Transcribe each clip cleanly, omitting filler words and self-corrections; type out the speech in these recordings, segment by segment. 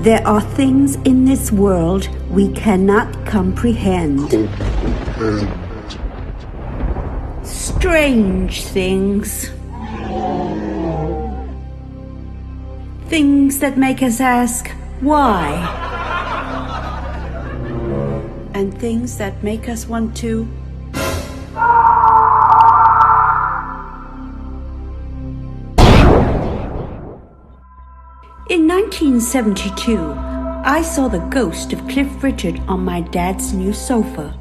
There are things in this world we cannot comprehend. Strange things. Things that make us ask, why? And things that make us want to... In 1972, I saw the ghost of Cliff Richard on my dad's new sofa,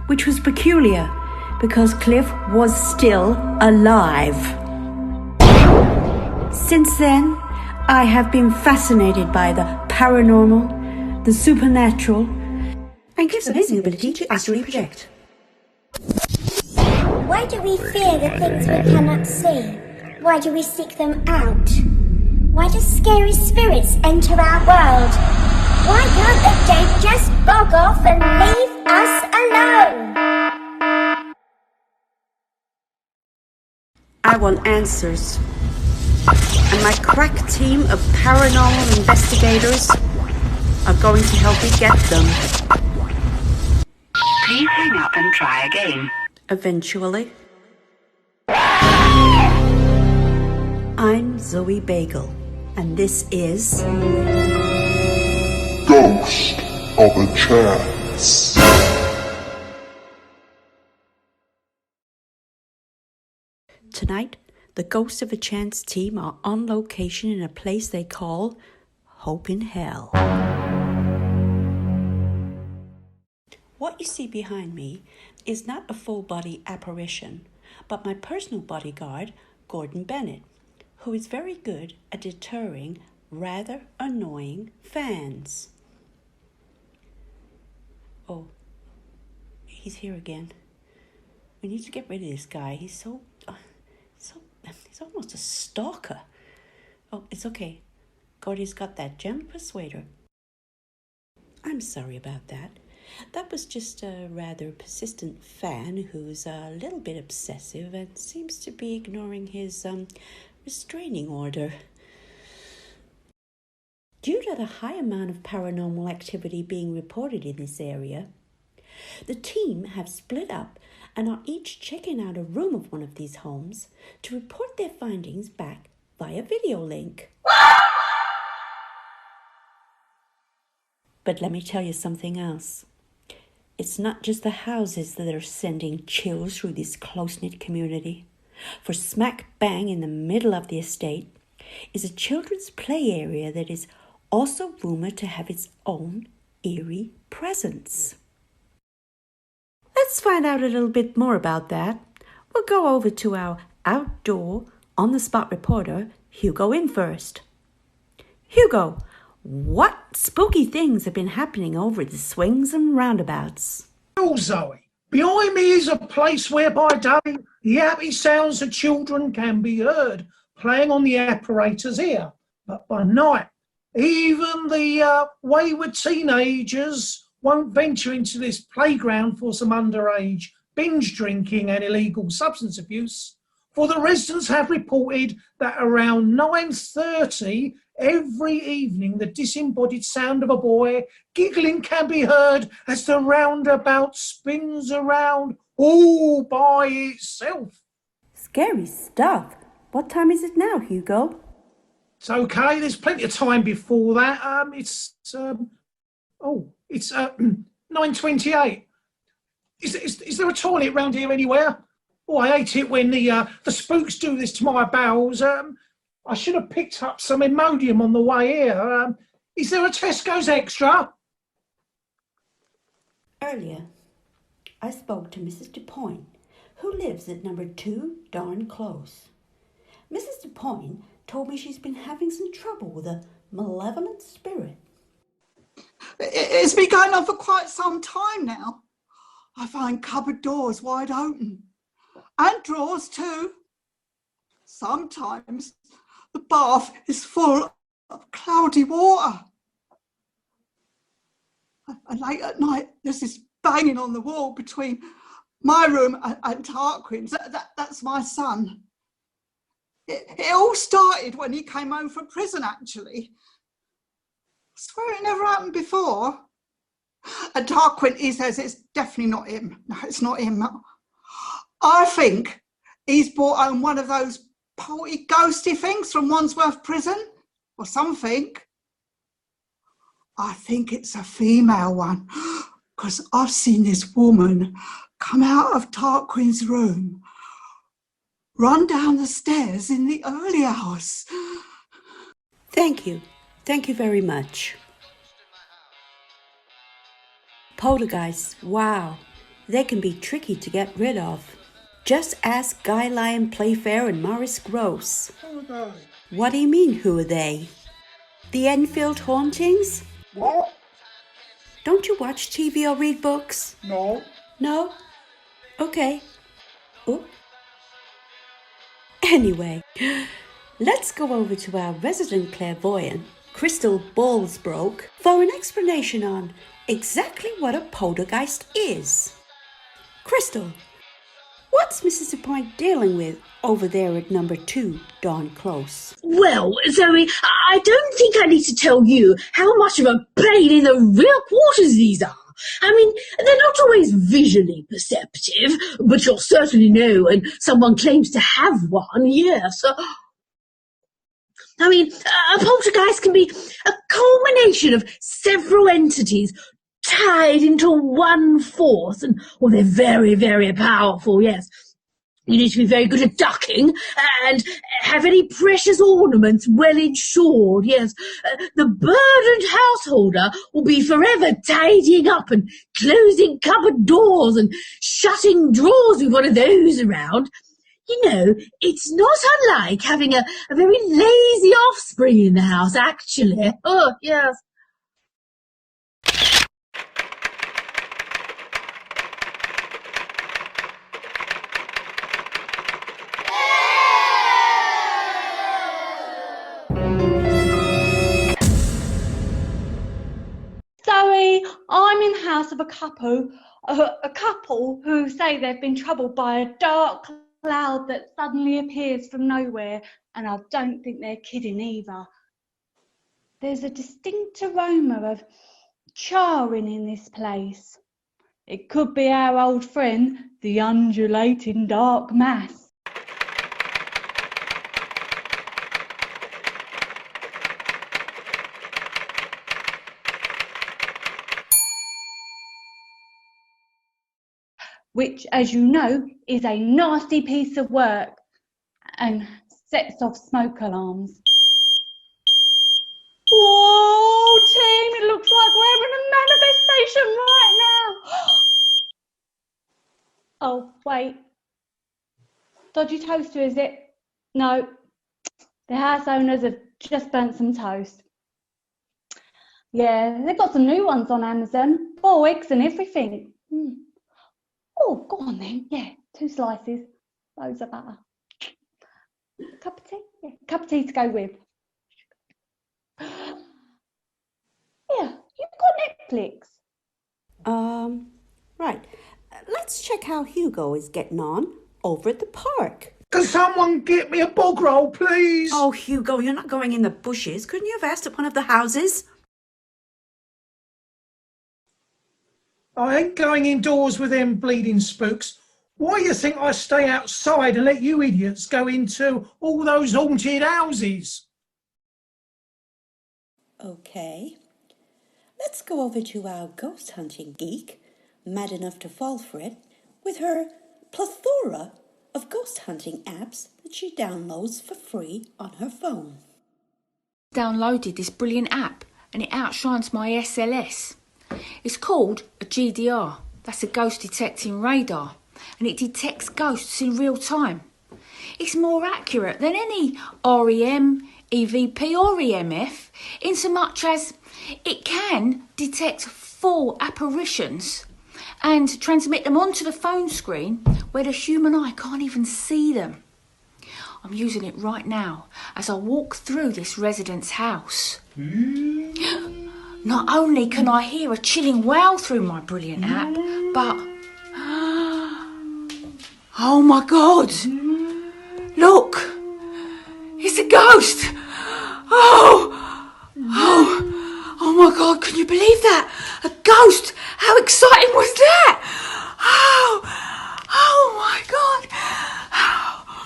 which was peculiar because Cliff was still alive. Since then, I have been fascinated by the paranormal, the supernatural, and Cliff's amazing ability to astrally project. Why do we fear the things we cannot see? Why do we seek them out? Why do scary spirits enter our world? Why can't the dead just bog off and leave us alone? I want answers. And my crack team of paranormal investigators are going to help me get them. Please hang up and try again. Eventually. I'm Zoe Bagel, and this is... Ghost of a Chance. Tonight, the Ghost of a Chance team are on location in a place they call Hope in Hell. What you see behind me is not a full-body apparition, but my personal bodyguard, Gordon Bennett, who is very good at deterring rather annoying fans. Oh, he's here again. We need to get rid of this guy. He's almost a stalker. Oh, it's okay. Gordy's got that gem persuader. I'm sorry about that. That was just a rather persistent fan who's a little bit obsessive and seems to be ignoring his restraining order. Due to the high amount of paranormal activity being reported in this area, the team have split up and are each checking out a room of one of these homes to report their findings back via video link. But let me tell you something else. It's not just the houses that are sending chills through this close-knit community. For smack bang in the middle of the estate is a children's play area that is also rumored to have its own eerie presence. Let's find out a little bit more about that. We'll go over to our outdoor, on-the-spot reporter, Hugo, in first. Hugo, what spooky things have been happening over the swings and roundabouts? Well, Zoe, behind me is a place where by day the happy sounds of children can be heard playing on the apparatus here. But by night, even the wayward teenagers won't venture into this playground for some underage binge drinking and illegal substance abuse. For the residents have reported that around 9:30 every evening, the disembodied sound of a boy giggling can be heard as the roundabout spins around all by itself. Scary stuff. What time is it now, Hugo? It's okay, there's plenty of time before that. It's 9:28. Is there a toilet round here anywhere? Oh, I hate it when the spooks do this to my bowels. I should have picked up some Imodium on the way here. Is there a Tesco's Extra? Earlier, I spoke to Mrs. DuPoint, who lives at number 2 Darn Close. Mrs. DuPoint told me she's been having some trouble with a malevolent spirit. It's been going on for quite some time now. I find cupboard doors wide open. And drawers too. Sometimes the bath is full of cloudy water. And late at night, there's this banging on the wall between my room and Tarquin's. That's my son. It all started when he came home from prison, actually. swear it never happened before. And Tarquin says it's definitely not him. No, it's not him. I think he's brought home one of those potty ghosty things from Wandsworth Prison or something. I think it's a female one, because I've seen this woman come out of Tarquin's room, run down the stairs in the early hours. Thank you. Thank you very much. Poltergeists, wow, they can be tricky to get rid of. Just ask Guy Lyon Playfair and Maurice Gross. Who are they? What do you mean, who are they? The Enfield hauntings? What? Don't you watch TV or read books? No. No? Okay. Oh. Anyway, let's go over to our resident clairvoyant, Crystal Ballsbroke, for an explanation on exactly what a poltergeist is. Crystal, what's Mrs. Point dealing with over there at number 2, Dawn Close? Well, Zoe, I don't think I need to tell you how much of a pain in the real quarters these are. I mean, they're not always visually perceptive, but you'll certainly know when someone claims to have one, yes. I mean, a poltergeist can be a culmination of several entities tied into one force, and they're very, very powerful, yes. You need to be very good at ducking and have any precious ornaments well insured, yes. The burdened householder will be forever tidying up and closing cupboard doors and shutting drawers with one of those around. You know, it's not unlike having a very lazy offspring in the house, actually. Oh, yes. Zoe, I'm in the house of a couple who say they've been troubled by a dark cloud that suddenly appears from nowhere, and I don't think they're kidding either. There's a distinct aroma of charring in this place. It could be our old friend, the undulating dark mass. Which, as you know, is a nasty piece of work and sets off smoke alarms. Whoa, team, it looks like we're in a manifestation right now. Oh, wait. Dodgy toaster, is it? No. The house owners have just burnt some toast. Yeah, they've got some new ones on Amazon. 4 eggs and everything. Oh, go on then. Yeah, 2 slices. Loads of butter. Cup of tea? Yeah, cup of tea to go with. Yeah, you've got Netflix. Right. Let's check how Hugo is getting on over at the park. Can someone get me a bog roll, please? Oh, Hugo, you're not going in the bushes. Couldn't you have asked at one of the houses? I ain't going indoors with them bleeding spooks. Why do you think I stay outside and let you idiots go into all those haunted houses? Okay. Let's go over to our ghost hunting geek, mad enough to fall for it, with her plethora of ghost hunting apps that she downloads for free on her phone. Downloaded this brilliant app and it outshines my SLS. It's called a GDR, that's a ghost detecting radar, and it detects ghosts in real time. It's more accurate than any REM, EVP or EMF, in so much as it can detect full apparitions and transmit them onto the phone screen where the human eye can't even see them. I'm using it right now as I walk through this resident's house. Not only can I hear a chilling wail through my brilliant app, but... oh my God! Look! It's a ghost! Oh God, can you believe that? A ghost! How exciting was that? Oh my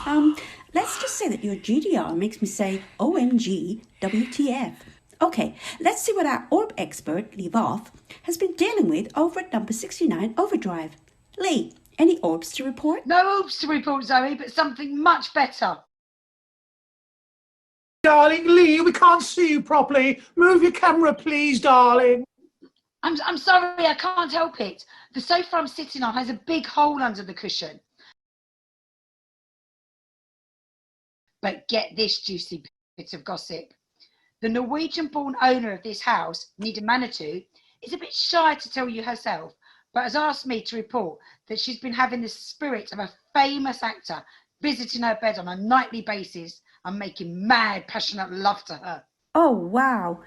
God. Let's just say that your GDR makes me say OMG WTF. Okay, let's see what our orb expert, Lee Voth, has been dealing with over at number 69 Overdrive. Lee, any orbs to report? No orbs to report, Zoe, but something much better. Darling Lee, we can't see you properly. Move your camera, please, darling. I'm sorry, I can't help it. The sofa I'm sitting on has a big hole under the cushion. But get this juicy bit of gossip. The Norwegian-born owner of this house, Nida Manitou, is a bit shy to tell you herself, but has asked me to report that she's been having the spirit of a famous actor visiting her bed on a nightly basis and making mad, passionate love to her. Oh, wow.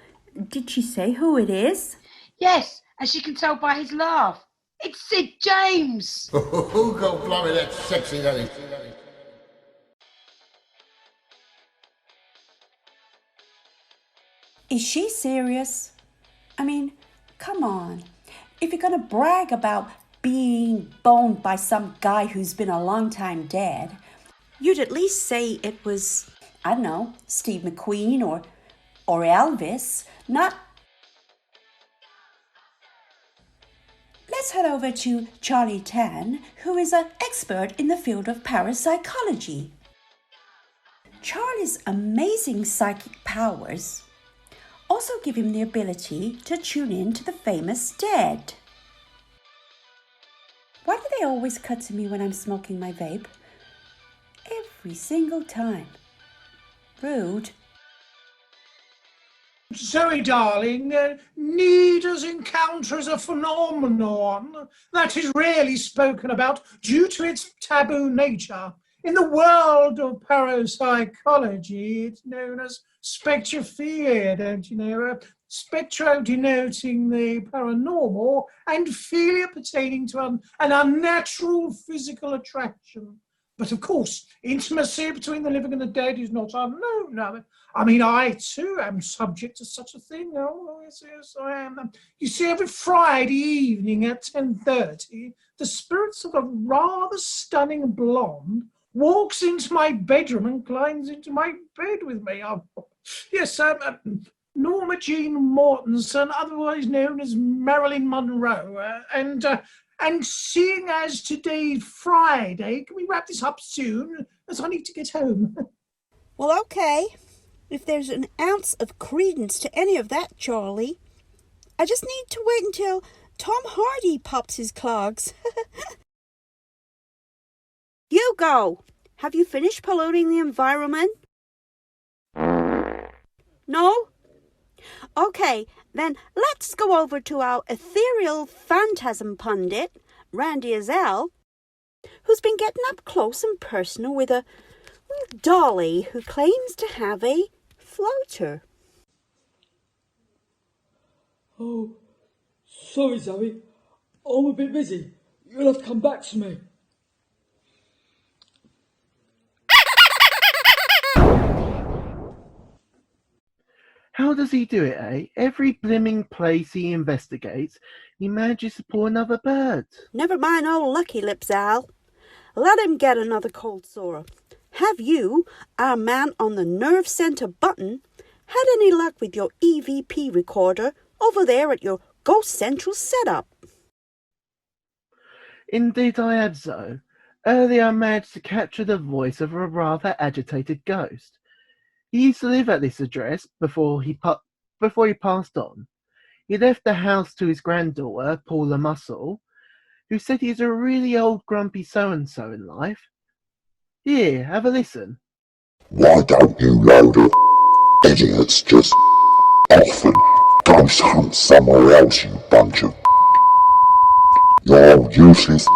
Did she say who it is? Yes, and she can tell by his laugh. It's Sid James. Who go blimey, that's sexy, that is. Is she serious? I mean, come on. If you're gonna brag about being boned by some guy who's been a long time dead, you'd at least say it was, I don't know, Steve McQueen or Elvis, not... Let's head over to Charlie Tan, who is an expert in the field of parapsychology. Charlie's amazing psychic powers also give him the ability to tune in to the famous dead. Why do they always cut to me when I'm smoking my vape? Every single time. Rude. Zoe, darling, Nida's encounter is a phenomenon that is rarely spoken about due to its taboo nature. In the world of parapsychology, it's known as spectrophilia, don't you know? Spectro denoting the paranormal and philia pertaining to an unnatural physical attraction. But of course, intimacy between the living and the dead is not unknown. I mean, I too am subject to such a thing. Oh, yes, I am. You see, every Friday evening at 10:30, the spirits of a rather stunning blonde walks into my bedroom and climbs into my bed with me. Yes, Norma Jean Mortensen, otherwise known as Marilyn Monroe, and seeing as today's Friday, can we wrap this up soon, as I need to get home? Well, okay. If there's an ounce of credence to any of that, Charlie, I just need to wait until Tom Hardy pops his clogs. Hugo, have you finished polluting the environment? No? Okay, then let's go over to our ethereal phantasm pundit, Randy Azell, who's been getting up close and personal with a dolly who claims to have a floater. Oh, sorry, Zoe. I'm a bit busy. You'll have to come back to me. How does he do it, eh? Every blimming place he investigates, he manages to pull another bird. Never mind old Lucky Lips, Al. Let him get another cold sore. Have you, our man on the nerve center button, had any luck with your EVP recorder over there at your Ghost Central setup? Indeed I have, Zoe. Earlier I managed to capture the voice of a rather agitated ghost. He used to live at this address before he passed on. He left the house to his granddaughter, Paula Muscle, who said he's a really old grumpy so-and-so in life. Here, have a listen. Why don't you load of idiots just off and ghost hunt somewhere else, you bunch of... You're all useless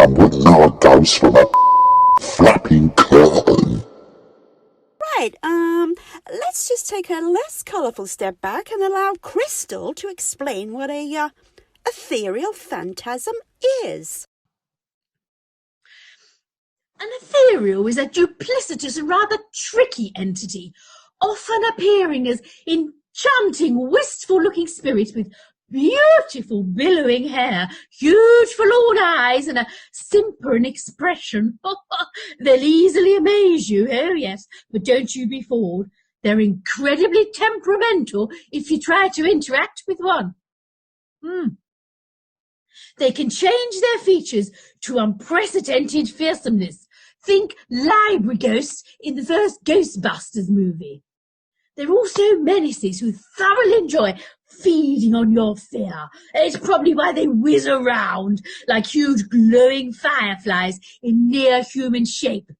and wouldn't know a ghost from a flapping curtain. Right, let's just take a less colourful step back and allow Crystal to explain what a ethereal phantasm is. An ethereal is a duplicitous and rather tricky entity, often appearing as in chanting, wistful-looking spirits with beautiful billowing hair, huge forlorn eyes, and a simpering expression. They'll easily amaze you, oh yes, but don't you be fooled. They're incredibly temperamental if you try to interact with one. They can change their features to unprecedented fearsomeness. Think library ghosts in the first Ghostbusters movie. They're also menaces who thoroughly enjoy feeding on your fear. It's probably why they whiz around like huge glowing fireflies in near human shape.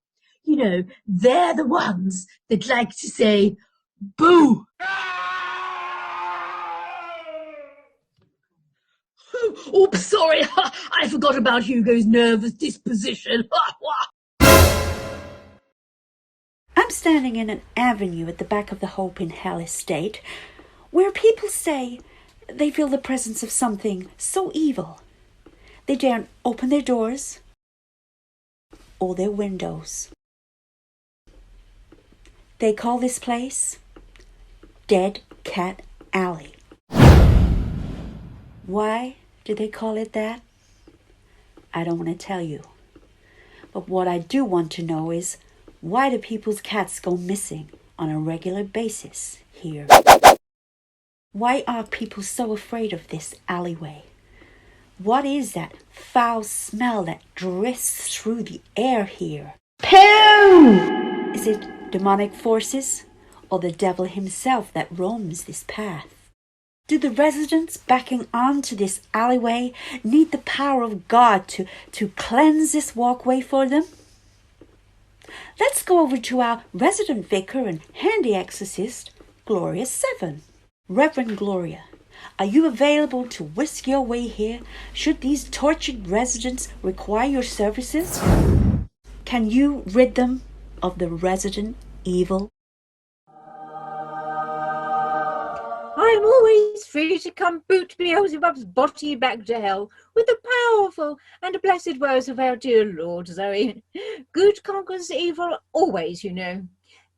You know, they're the ones that like to say, boo! Oops, sorry, I forgot about Hugo's nervous disposition. I'm standing in an avenue at the back of the Hope in Hell estate, where people say they feel the presence of something so evil they daren't open their doors or their windows. They call this place Dead Cat Alley. Why do they call it that? I don't want to tell you. But what I do want to know is, why do people's cats go missing on a regular basis here? Why are people so afraid of this alleyway? What is that foul smell that drifts through the air here? Pooh! Is it demonic forces or the devil himself that roams this path? Do the residents backing onto this alleyway need the power of God to cleanse this walkway for them? Let's go over to our resident vicar and handy exorcist, Gloria 7. Reverend Gloria, are you available to whisk your way here should these tortured residents require your services? Can you rid them of the resident evil? I am always free to come boot Beelzebub's body back to hell with the powerful and blessed words of our dear Lord, Zoe. Good conquers evil always, you know.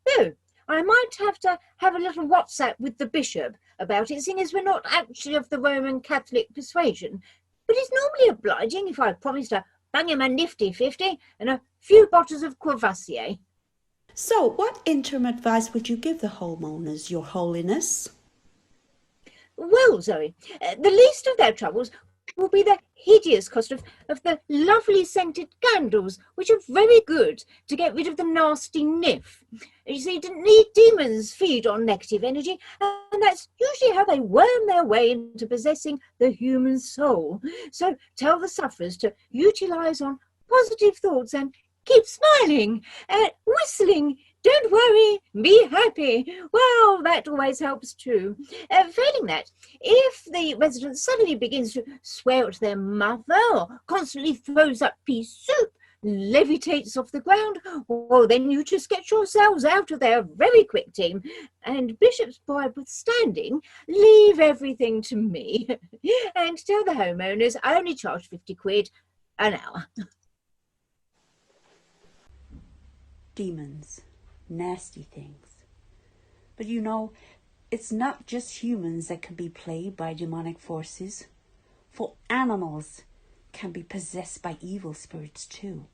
Though I might have to have a little WhatsApp with the bishop about it, seeing as we're not actually of the Roman Catholic persuasion. But it's normally obliging if I promise to bang him a nifty 50 and a few bottles of Courvoisier. So, what interim advice would you give the homeowners, Your Holiness? Well, Zoe, the least of their troubles will be the hideous cost of the lovely scented candles, which are very good to get rid of the nasty niff. You see, demons feed on negative energy, and that's usually how they worm their way into possessing the human soul. So tell the sufferers to utilise on positive thoughts and keep smiling, whistling. Don't worry, be happy. Well, that always helps too. Failing that, if the resident suddenly begins to swear at their mother or constantly throws up pea soup, levitates off the ground, well, then you just get yourselves out of there very quick, team. And Bishop's bribe withstanding, leave everything to me. And tell the homeowners I only charge 50 quid an hour. Demons. Nasty things. But you know, it's not just humans that can be plagued by demonic forces, for animals can be possessed by evil spirits too.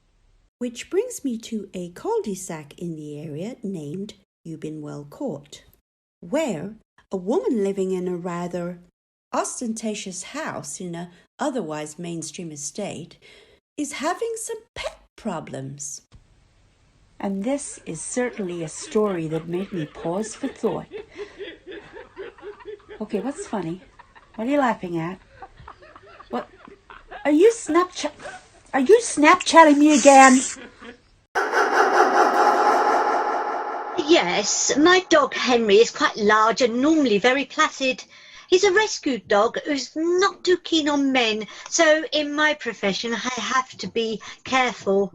Which brings me to a cul-de-sac in the area named Eubinwell Court, where a woman living in a rather ostentatious house in a otherwise mainstream estate is having some pet problems. And this is certainly a story that made me pause for thought. Okay, what's funny? What are you laughing at? What? Are you Snapchatting me again? Yes, my dog Henry is quite large and normally very placid. He's a rescued dog who's not too keen on men, so in my profession I have to be careful.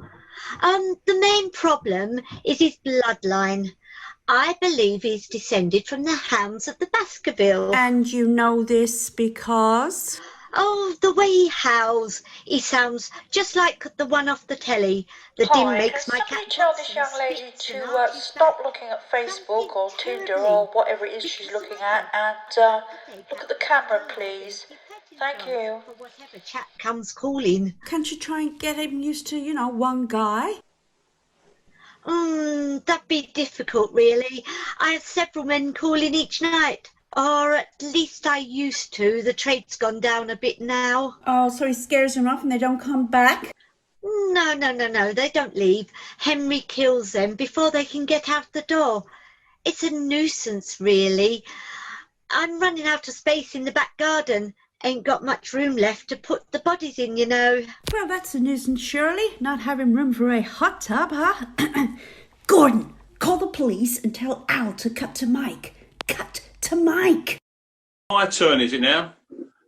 The main problem is his bloodline. I believe he's descended from the hounds of the Baskerville. And you know this because? Oh, the way he howls. He sounds just like the one off the telly. The din Hi, makes can my somebody cat tell box this and young lady spits to and arches stop back. looking at Facebook or Tinder Terribly. or whatever it is she's Because looking I at and look at the camera, please. Thank you. for whatever chap comes calling. Can't you try and get him used to, one guy? That'd be difficult, really. I have several men calling each night. Or at least I used to. The trade's gone down a bit now. Oh, so he scares them off and they don't come back? No, they don't leave. Henry kills them before they can get out the door. It's a nuisance, really. I'm running out of space in the back garden. Ain't got much room left to put the bodies in, you know. Well, that's a nuisance, surely. Not having room for a hot tub, huh? Gordon, call the police and tell Al to cut to Mike. Cut to Mike. My turn, is it now?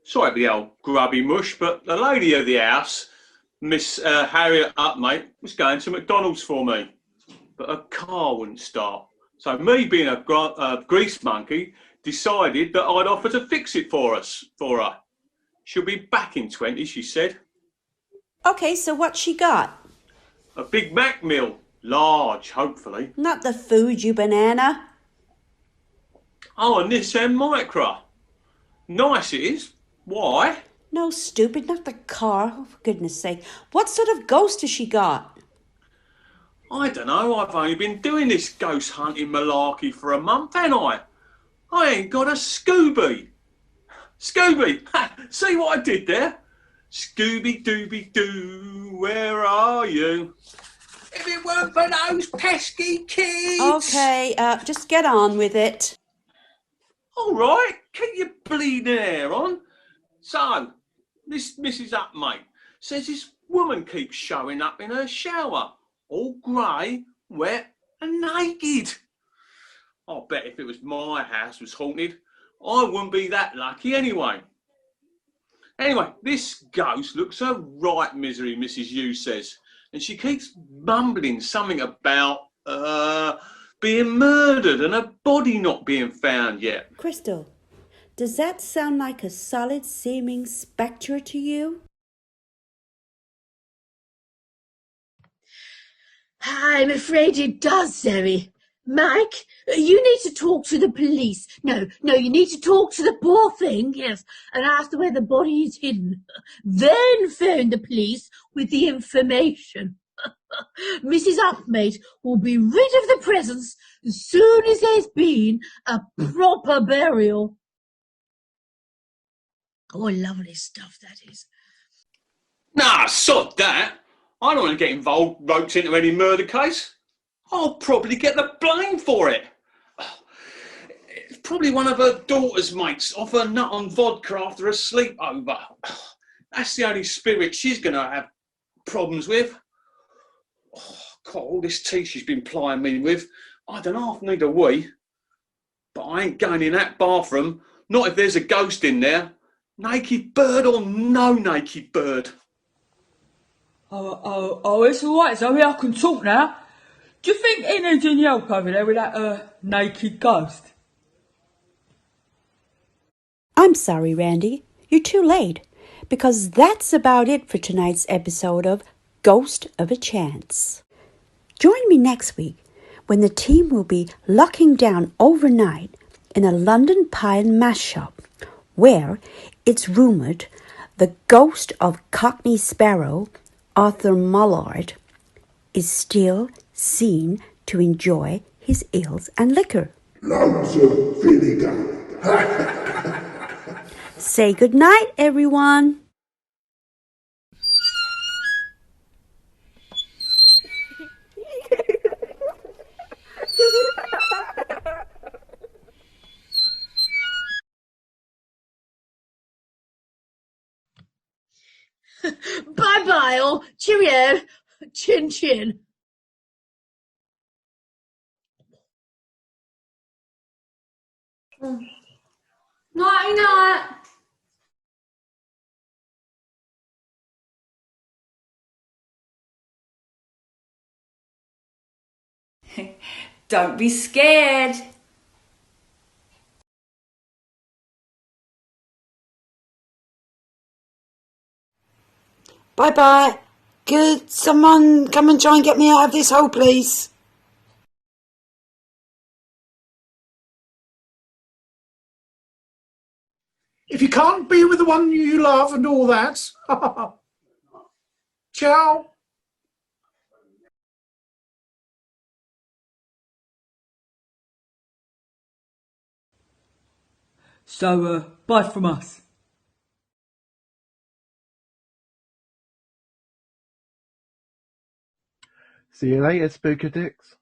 Sorry for the old grubby mush, but the lady of the house, Miss Harriet Upmate, was going to McDonald's for me. But her car wouldn't start. So me, being a grease monkey, decided that I'd offer to fix it for her. She'll be back in 20, she said. Okay, so what she got? A Big Mac meal. Large, hopefully. Not the food, you banana. Oh, a Nissan Micra. Nice it is. Why? No, stupid, not the car. Oh, for goodness sake. What sort of ghost has she got? I don't know. I've only been doing this ghost hunting malarkey for a month, ain't I? I ain't got a Scooby. Scooby! Ha, see what I did there? Scooby-Dooby-Doo, where are you? If it weren't for those pesky kids! Okay, just get on with it. All right, keep your bleeding hair on. So, this Mrs. Upmate says this woman keeps showing up in her shower, all grey, wet and naked. I'll bet if it was my house was haunted, I wouldn't be that lucky anyway. Anyway, this ghost looks a right misery, Mrs. Yu says, and she keeps mumbling something about being murdered and a body not being found yet. Crystal, does that sound like a solid-seeming spectre to you? I'm afraid it does, Zoe. Mike, you need to talk to the police. No, you need to talk to the poor thing, yes, and ask where the body is hidden. Then phone the police with the information. Mrs. Upmate will be rid of the presence as soon as there's been a proper burial. Oh, lovely stuff that is. Nah, sod that. I don't want to get roped into any murder case. I'll probably get the blame for it. It's probably one of her daughter's mates off her nut on vodka after a sleepover. That's the only spirit she's going to have problems with. Oh, God, all this tea she's been plying me with, I don't half need a wee. But I ain't going in that bathroom, not if there's a ghost in there. Naked bird or no naked bird. Oh, it's all right, Zoe, I can talk now. Do you think he needs any help over there with that naked ghost? I'm sorry, Randy. You're too late, because that's about it for tonight's episode of Ghost of a Chance. Join me next week when the team will be locking down overnight in a London pie and mash shop where it's rumoured the ghost of Cockney Sparrow, Arthur Mullard, is still seen to enjoy his ales and liquor. Loads of vinegar. Say good night, everyone. Bye-bye, or cheerio, chin-chin. Nighty-night. Don't be scared. Bye-bye. Could someone come and try and get me out of this hole, please? If you can't be with the one you love and all that, ciao. So, bye from us. See you later, Spookadicks.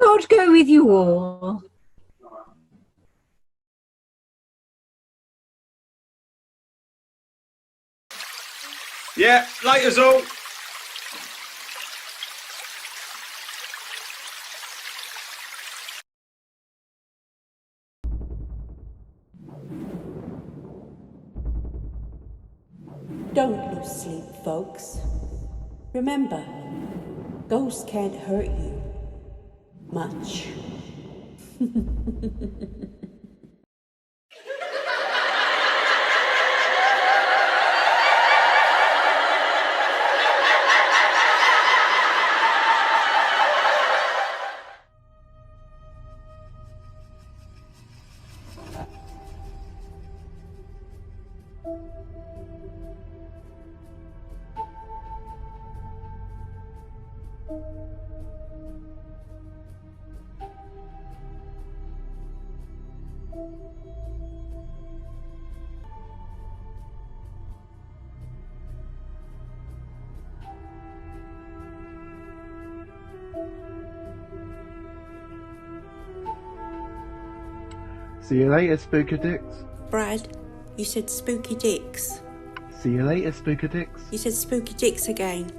God go with you all. Yeah, later's all. Don't lose sleep, folks. Remember, ghosts can't hurt you much. See you later, Spookadicks. Brad, you said spooky dicks. See you later, Spookadicks. You said spooky dicks again.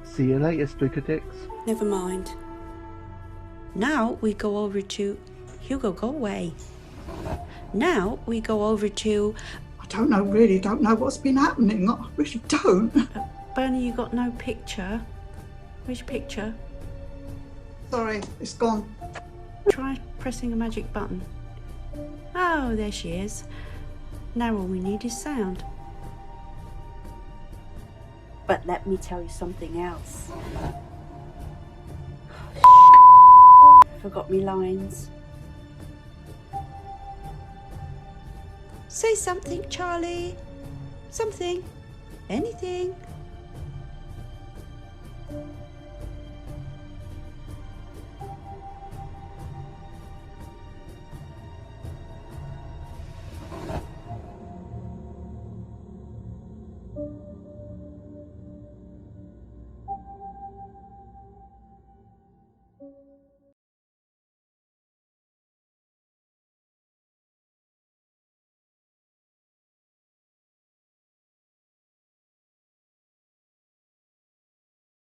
See you later, Spookadicks. Never mind. Now we go over to... Hugo, go away. Now we go over to... I don't know, really don't know what's been happening. I really don't. Bernie, you got no picture. Where's your picture? Sorry, it's gone. Try pressing a magic button. Oh, there she is. Now all we need is sound. But let me tell you something else. Forgot me lines. Say something, Charlie. Something. Anything.